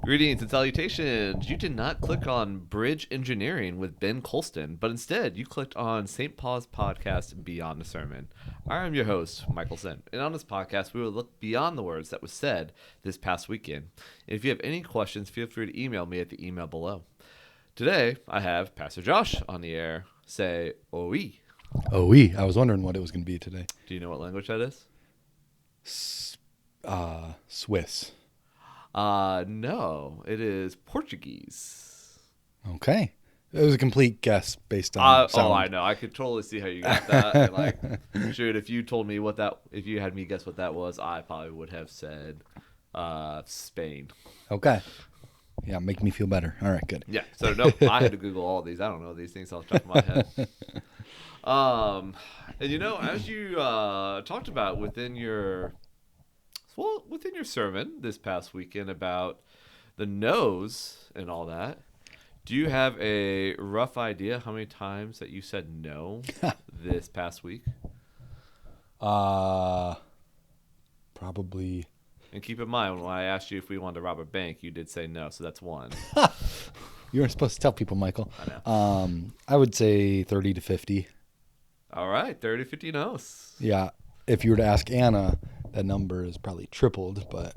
Greetings and salutations. You did not click on Bridge Engineering with Ben Colston, but instead you clicked on St. Paul's podcast Beyond the Sermon. I am your host, Michael Sinn, and on this podcast we will look beyond the words that was said this past weekend. And if you have any questions, feel free to email me at the email below. Today I have Pastor Josh on the air. Say "Oi." OE. I was wondering what it was going to be today. Do you know what language that is? Swiss. No, it is Portuguese. Okay. It was a complete guess based on sound. Oh, I know. I could totally see how you got that. And like, shoot, if you told me if you had me guess what that was, I probably would have said Spain. Okay. Yeah, make me feel better. All right, good. Yeah. So no, I had to Google all these. I don't know these things off the top of my head. And as you talked about within your sermon this past weekend about the no's and all that, do you have a rough idea how many times that you said no this past week? Probably. And keep in mind, when I asked you if we wanted to rob a bank, you did say no, so that's one. You weren't supposed to tell people, Michael. I know. I would say 30 to 50. All right, 30 to 50 no's. Yeah. If you were to ask Anna, that number is probably tripled, but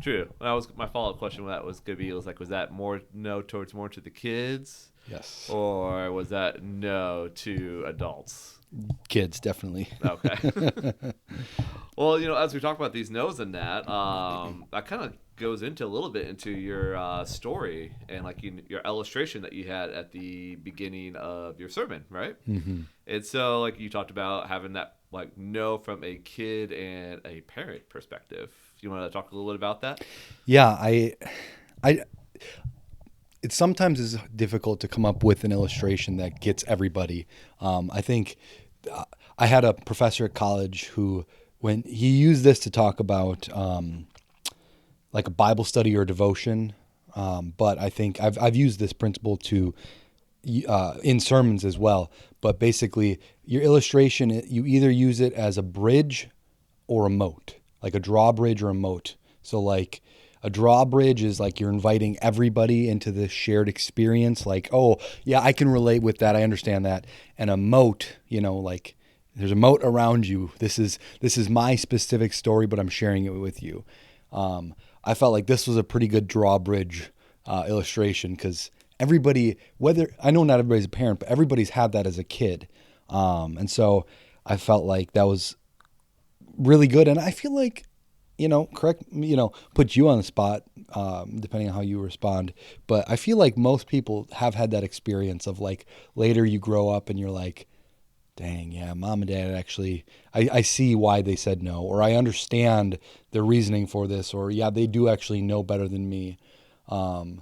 True. That was my follow-up question. That was going to be, was that more no towards more to the kids? yes. Or was that no to adults? Kids, definitely. Okay. Well, as we talk about these no's and that kind of goes into a little bit into your story and like your illustration that you had at the beginning of your sermon, right? Mm-hmm. And so like you talked about having that like no from a kid and a parent perspective. You want to talk a little bit about that? Yeah, it sometimes is difficult to come up with an illustration that gets everybody. I think I had a professor at college who, when he used this to talk about like a Bible study or devotion, but I think I've used this principle to in sermons as well. But basically, your illustration, you either use it as a bridge or a moat, like a drawbridge or a moat. So like a drawbridge is like you're inviting everybody into this shared experience. Like, oh, yeah, I can relate with that. I understand that. And a moat, like there's a moat around you. This is my specific story, but I'm sharing it with you. I felt like this was a pretty good drawbridge illustration because everybody, I know not everybody's a parent, but everybody's had that as a kid. And so I felt like that was really good. And I feel like, put you on the spot, depending on how you respond. But I feel like most people have had that experience of like later you grow up and you're like, dang, yeah, mom and dad actually, I see why they said no, or I understand their reasoning for this, or yeah, they do actually know better than me.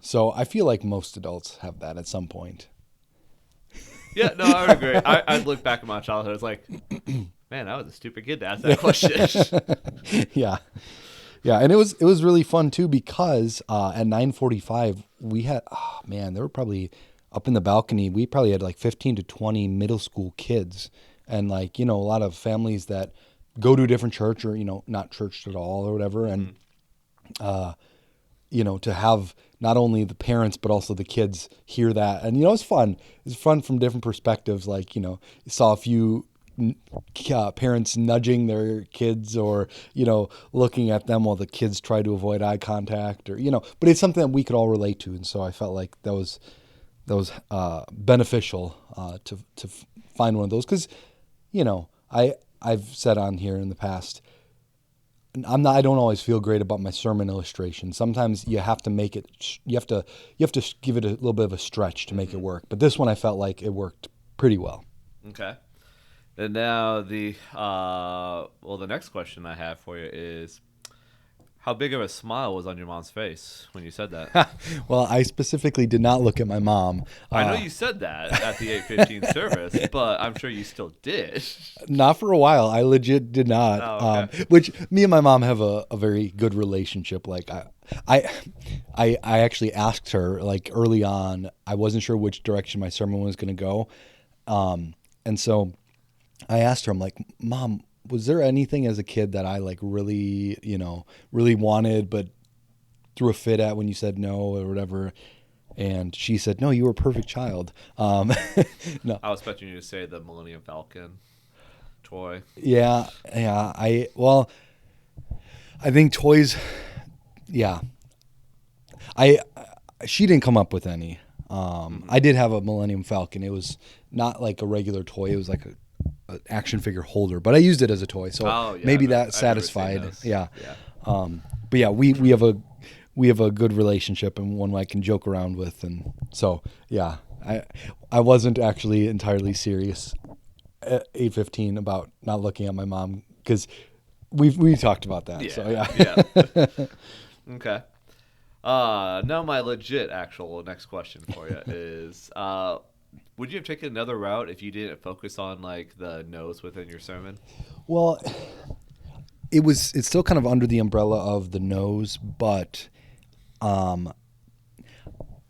So I feel like most adults have that at some point. Yeah, no, I would agree. I look back at my childhood. It's like, man, I was a stupid kid to ask that question. Yeah. Yeah. And it was really fun too, because, at 9:45 we had, there were probably up in the balcony, we probably had like 15 to 20 middle school kids and like, a lot of families that go to a different church or, not churched at all or whatever. And, to have not only the parents, but also the kids hear that. And, it's fun. It's fun from different perspectives. Like, you saw a few parents nudging their kids or, looking at them while the kids try to avoid eye contact or, but it's something that we could all relate to. And so I felt like that was beneficial to find one of those. Cause, I've said on here in the past, I don't always feel great about my sermon illustration. Sometimes you have to make it, you have to give it a little bit of a stretch to make it work. But this one, I felt like it worked pretty well. Okay. And now the next question I have for you is, how big of a smile was on your mom's face when you said that? Well, I specifically did not look at my mom. I know you said that at the 8:15 service, but I'm sure you still did. Not for a while. I legit did not. Oh, okay. Which me and my mom have a very good relationship. Like I actually asked her like early on. I wasn't sure which direction my sermon was going to go, and so I asked her. I'm like, Mom, was there anything as a kid that I like really, really wanted, but threw a fit at when you said no or whatever. And she said, no, you were a perfect child. No. I was expecting you to say the Millennium Falcon toy. Yeah. Well, I think toys, yeah. She didn't come up with any. I did have a Millennium Falcon. It was not like a regular toy. It was like a action figure holder, but I used it as a toy. So maybe that satisfied. Yeah. But yeah, we have a good relationship and one I can joke around with. And so, yeah, I wasn't actually entirely serious at 8:15 about not looking at my mom because we talked about that. So yeah. Okay. Now my legit actual next question for you is, would you have taken another route if you didn't focus on like the no's within your sermon? Well, it's still kind of under the umbrella of the no's, but and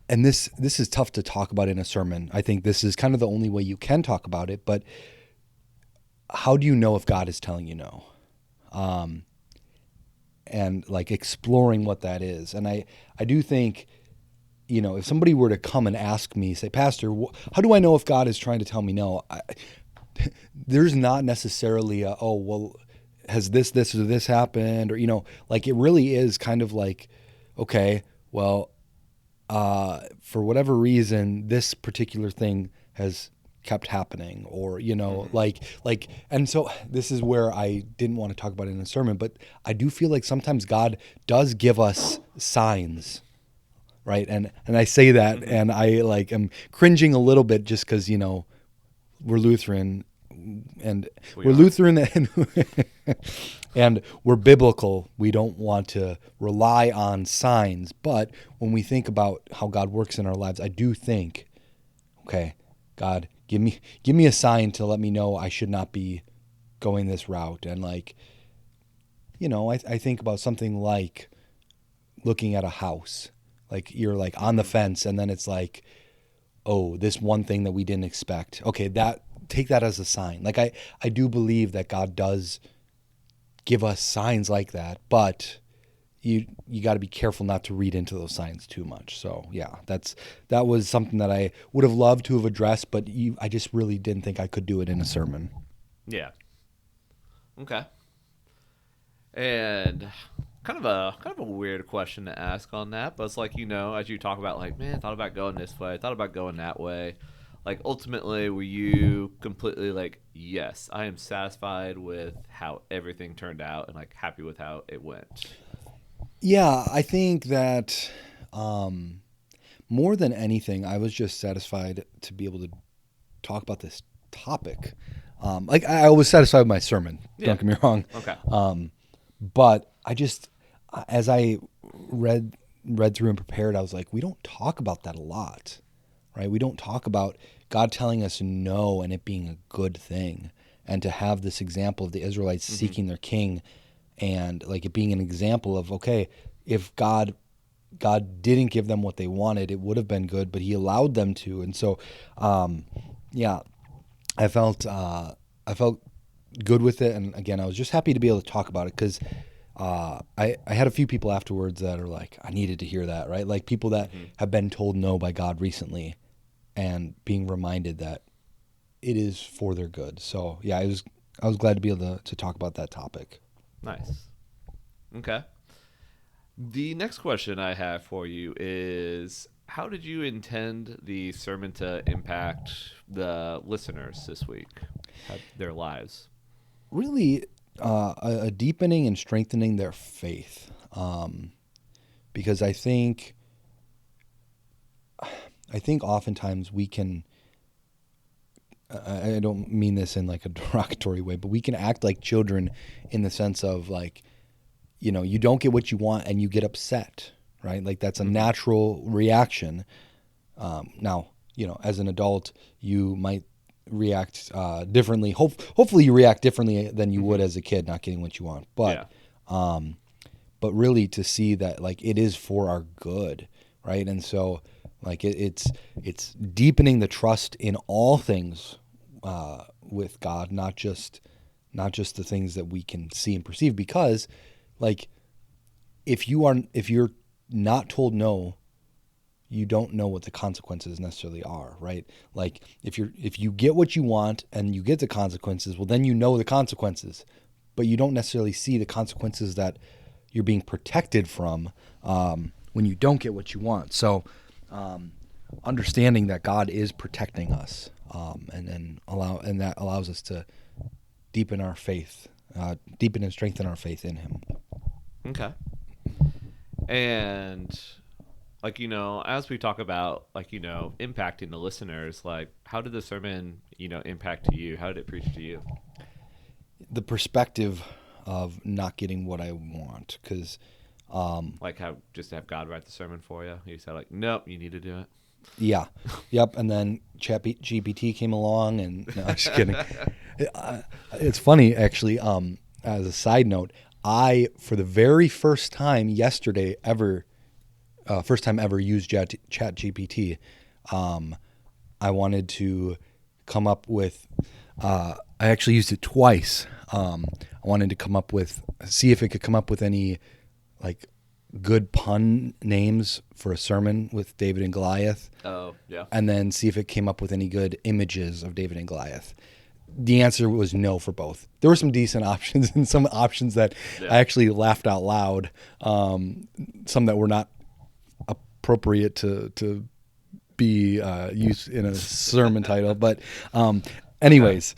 this is tough to talk about in a sermon. I think this is kind of the only way you can talk about it, but how do you know if God is telling you no? And like exploring what that is. And I do think, if somebody were to come and ask me, say, Pastor, how do I know if God is trying to tell me no? There's not necessarily has this or this happened? Or, like it really is kind of like, okay, well, for whatever reason, this particular thing has kept happening, or like and so this is where I didn't want to talk about it in a sermon, but I do feel like sometimes God does give us signs, right? And I say that and I like am cringing a little bit just because we're Lutheran and and we're biblical. We don't want to rely on signs, but when we think about how God works in our lives, I do think, okay, God, give me a sign to let me know I should not be going this route. And like, I think about something like looking at a house, like you're like on the fence and then it's like, oh, this one thing that we didn't expect. Okay, take that as a sign. Like I do believe that God does give us signs like that, but you got to be careful not to read into those signs too much. So yeah, that was something that I would have loved to have addressed, but I just really didn't think I could do it in a sermon. Yeah. Okay. And kind of a weird question to ask on that, but it's like, as you talk about like, man, I thought about going this way, I thought about going that way. Like ultimately, were you completely like, yes, I am satisfied with how everything turned out and like happy with how it went? Yeah, I think that more than anything, I was just satisfied to be able to talk about this topic. Like I was satisfied with my sermon. Yeah. Don't get me wrong. Okay. But I just, as I read through and prepared, I was like, we don't talk about that a lot, right? We don't talk about God telling us no and it being a good thing, and to have this example of the Israelites seeking their king. And like it being an example of, okay, if God didn't give them what they wanted, it would have been good, but he allowed them to. And so, yeah, I felt good with it. And again, I was just happy to be able to talk about it because I had a few people afterwards that are like, I needed to hear that, right? Like people that have been told no by God recently and being reminded that it is for their good. So yeah, I was glad to be able to talk about that topic. Nice. Okay. The next question I have for you is, how did you intend the sermon to impact the listeners this week, their lives? Really, a deepening and strengthening their faith, because I think oftentimes we can. I don't mean this in like a derogatory way, but we can act like children in the sense of like, you don't get what you want and you get upset, right? Like that's a natural reaction. Now, as an adult, you might react differently. Hopefully you react differently than you would as a kid not getting what you want. But but really to see that like it is for our good, right? And so like it's deepening the trust in all things with God, not just the things that we can see and perceive. Because like if you're not told no, you don't know what the consequences necessarily are, right? Like if you get what you want and you get the consequences, well, then you know the consequences, but you don't necessarily see the consequences that you're being protected from when you don't get what you want. So understanding that God is protecting us, and that allows us to deepen our faith, deepen and strengthen our faith in Him. Okay. And like, as we talk about, like, impacting the listeners, like, how did the sermon, impact to you? How did it preach to you? The perspective of not getting what I want, because like how just to have God write the sermon for you. You said like, nope, you need to do it. Yeah. Yep. And then GPT came along, and no, I'm just kidding. It's funny, actually. As a side note, I, for the very first time yesterday ever, used Chat GPT. I wanted to come up with. I actually used it twice. I wanted to see if it could come up with any like good pun names for a sermon with David and Goliath. Oh, yeah. And then see if it came up with any good images of David and Goliath. The answer was no for both. There were some decent options and some options that I actually laughed out loud. Some that were not appropriate to be used in a sermon title. But anyways,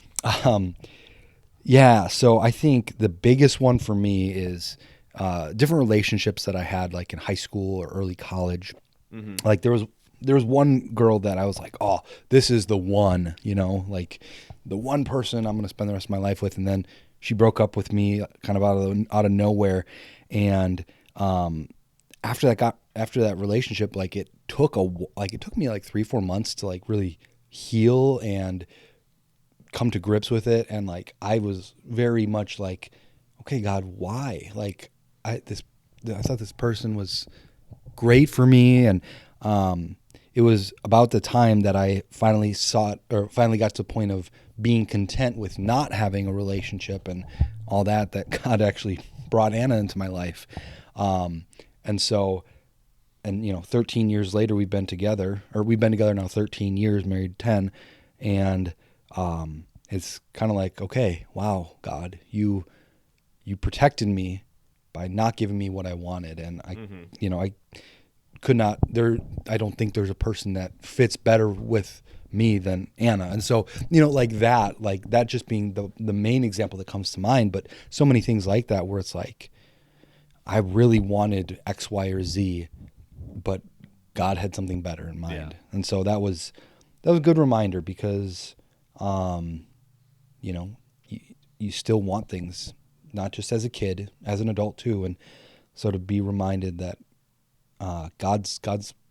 yeah. So I think the biggest one for me is different relationships that I had, like in high school or early college. Mm-hmm. Like there was one girl that I was like, oh, this is the one, like the one person I'm going to spend the rest of my life with. And then she broke up with me kind of out of nowhere. And after that relationship, like it took me like 3-4 months to like really heal and come to grips with it. And like I was very much like, okay, God, why? Like I thought this person was great for me, and it was about the time that I finally got to the point of being content with not having a relationship and all that God actually brought Anna into my life. And 13 years later, we've been together now 13 years, married 10. And it's kind of like, okay, wow, God, you protected me by not giving me what I wanted. And I could not, I don't think there's a person that fits better with me than Anna. And so, like that just being the main example that comes to mind, but so many things like that where it's like, I really wanted X, Y, or Z, but God had something better in mind. Yeah. And so that was a good reminder, because, you still want things, not just as a kid, as an adult too. And so to be reminded that God's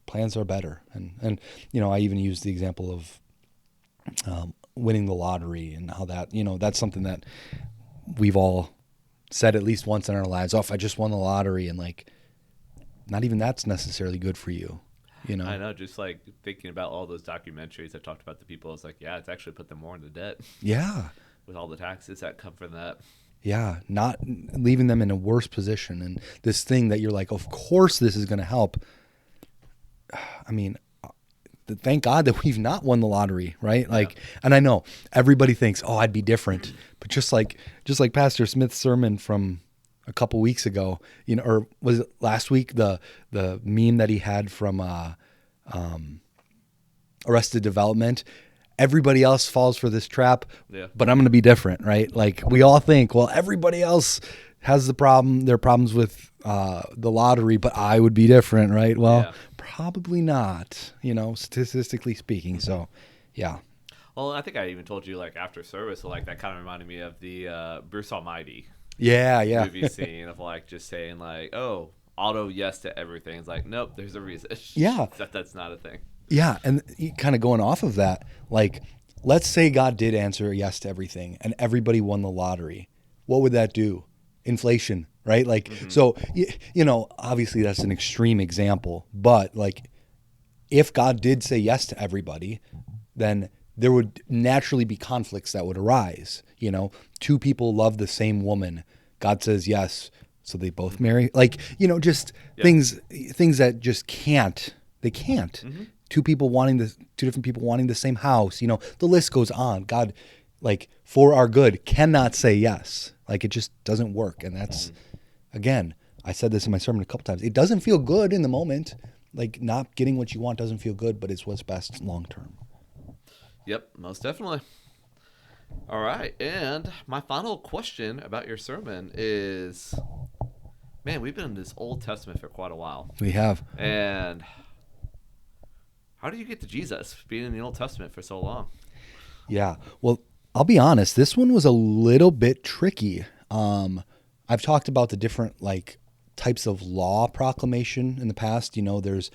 plans are better. And I even use the example of winning the lottery, and how that, that's something that we've all said at least once in our lives. Oh, if I just won the lottery, and like, not even that's necessarily good for you. I know, just like thinking about all those documentaries that talked about the people, it's like, yeah, it's actually put them more into debt. Yeah. With all the taxes that come from that. Yeah, not leaving them in a worse position. And this thing that you're like, of course this is going to help. I mean, thank God that we've not won the lottery, right? Like, and I know everybody thinks, oh, I'd be different. But just like Pastor Smith's sermon from a couple weeks ago, or was it last week, the meme that he had from Arrested Development. Everybody else falls for this trap, but I'm going to be different, right? Like we all think, well, everybody else has their problems with the lottery, but I would be different, right? Well, probably not, statistically speaking. So, yeah. Well, I think I even told you, like, after service, like, that kind of reminded me of the Bruce Almighty movie scene of, like, just saying, like, oh, auto yes to everything. It's like, nope, there's a reason. Yeah. That's not a thing. Yeah, and kind of going off of that, like, let's say God did answer yes to everything and everybody won the lottery. What would that do? Inflation, right? Like, so, obviously that's an extreme example, but like, if God did say yes to everybody, then there would naturally be conflicts that would arise. Two people love the same woman. God says yes, so they both marry. Like, just things that just can't. They can't. Mm-hmm. Two different people wanting the same house. The list goes on. God, like, for our good, cannot say yes. Like, it just doesn't work. And that's, again, I said this in my sermon a couple times. It doesn't feel good in the moment. Like, not getting what you want doesn't feel good, but it's what's best long term. Yep, most definitely. All right, and my final question about your sermon is, man, we've been in this Old Testament for quite a while. We have. And how do you get to Jesus being in the Old Testament for so long? Yeah, well, I'll be honest. This one was a little bit tricky. I've talked about the different types of law proclamation in the past. There's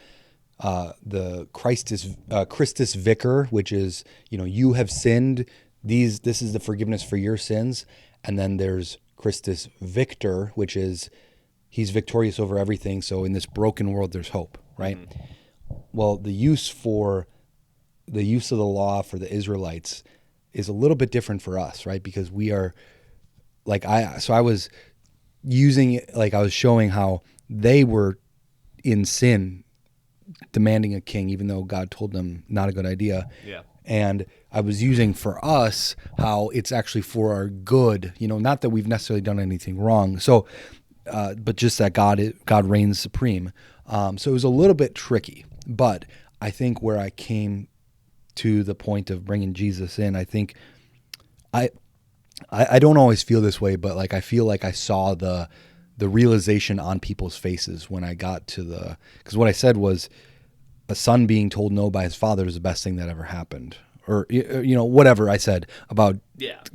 the Christus Vicar, which is you have sinned. This is the forgiveness for your sins. And then there's Christus Victor, which is he's victorious over everything. So in this broken world, there's hope, right? Mm-hmm. Well, the use of the law for the Israelites is a little bit different for us, right? Because we are I was using it, I was showing how they were in sin, demanding a king, even though God told them not a good idea. Yeah. And I was using for us how it's actually for our good, not that we've necessarily done anything wrong. So, but just that God reigns supreme. So it was a little bit tricky, but I think where I came to the point of bringing Jesus in, I think I don't always feel this way, but I feel like I saw the realization on people's faces when I got to because what I said was a son being told no by his father is the best thing that ever happened, or whatever I said about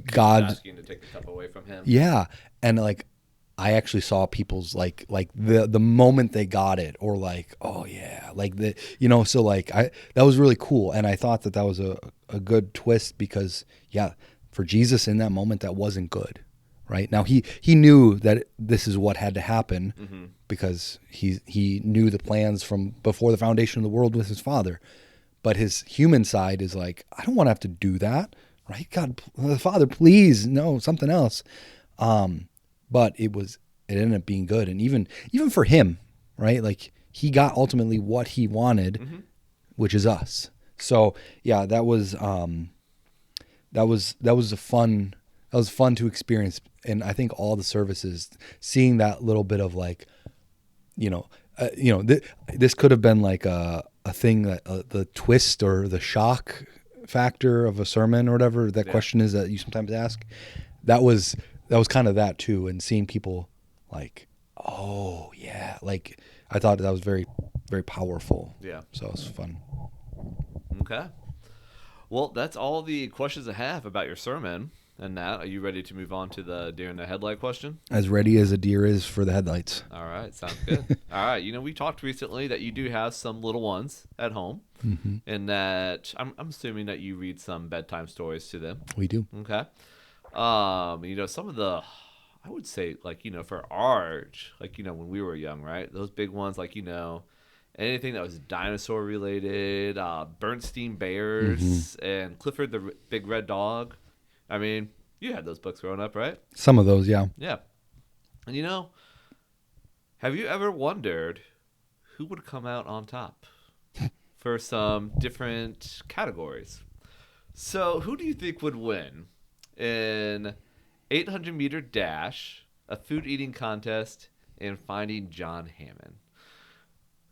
God asking to take the cup away from him. Yeah, and I actually saw people's the moment they got it, or oh yeah, so that was really cool, and I thought that was a good twist because for Jesus in that moment that wasn't good. Right now, he knew that this is what had to happen, mm-hmm. because he knew the plans from before the foundation of the world with his father. But his human side is I don't want to have to do that, right? God, Father, please, no, something else. But it ended up being good, and even for him, right? He got ultimately what he wanted, mm-hmm. which is us. So yeah, that was fun to experience. And I think all the services, seeing that little bit of this could have been a thing that the twist or the shock factor of a sermon or whatever that question is that you sometimes ask. That was kind of that too. And seeing people oh yeah, I thought that was very, very powerful. Yeah. So it was fun. Okay. Well, that's all the questions I have about your sermon. And Nat, are you ready to move on to the deer in the headlight question? As ready as a deer is for the headlights. All right, sounds good. All right, we talked recently that you do have some little ones at home, mm-hmm. and that I'm assuming that you read some bedtime stories to them. We do. Okay. Some of the, I would say, for our age, when we were young, right? Those big ones, anything that was dinosaur related, Bernstein Bears, mm-hmm. and Clifford the Big Red Dog. I mean, you had those books growing up, right? Some of those, yeah. Yeah. And have you ever wondered who would come out on top for some different categories? So who do you think would win in 800-meter dash, a food eating contest, and finding John Hammond?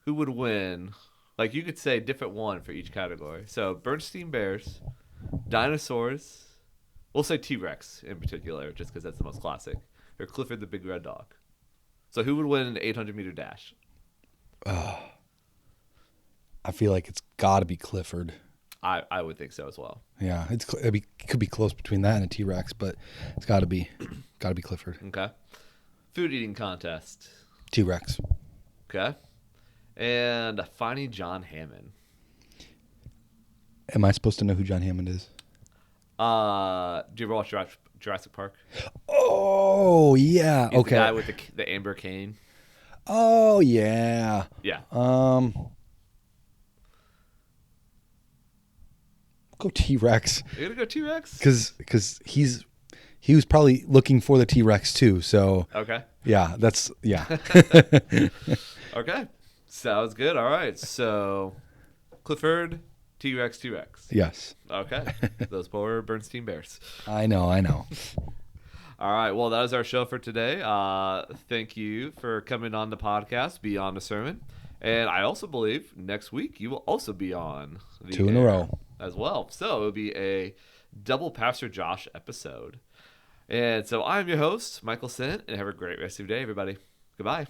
Who would win? You could say different one for each category. So Bernstein Bears, dinosaurs. We'll say T-Rex in particular, just because that's the most classic. Or Clifford the Big Red Dog. So who would win an 800-meter dash? I feel like it's got to be Clifford. I would think so as well. Yeah, it could be close between that and a T-Rex, but it's got to be Clifford. Okay. Food eating contest. T-Rex. Okay. And finding John Hammond. Am I supposed to know who John Hammond is? Do you ever watch Jurassic Park? Oh, yeah. He's okay. The guy with the amber cane. Oh, yeah. Yeah. Go T-Rex. You're gonna go T-Rex? Because he was probably looking for the T-Rex too. So okay. Yeah, yeah. Okay. Sounds good. All right. So, Clifford, T-Rex, T-Rex. Yes. Okay. Those poor Bernstein Bears. I know. All right. Well, that is our show for today. Thank you for coming on the podcast, Beyond the Sermon. And I also believe next week you will also be on the 2 in a air row. as well. So it'll be a double Pastor Josh episode. And so I'm your host, Michael Sinn, and have a great rest of your day, everybody. Goodbye.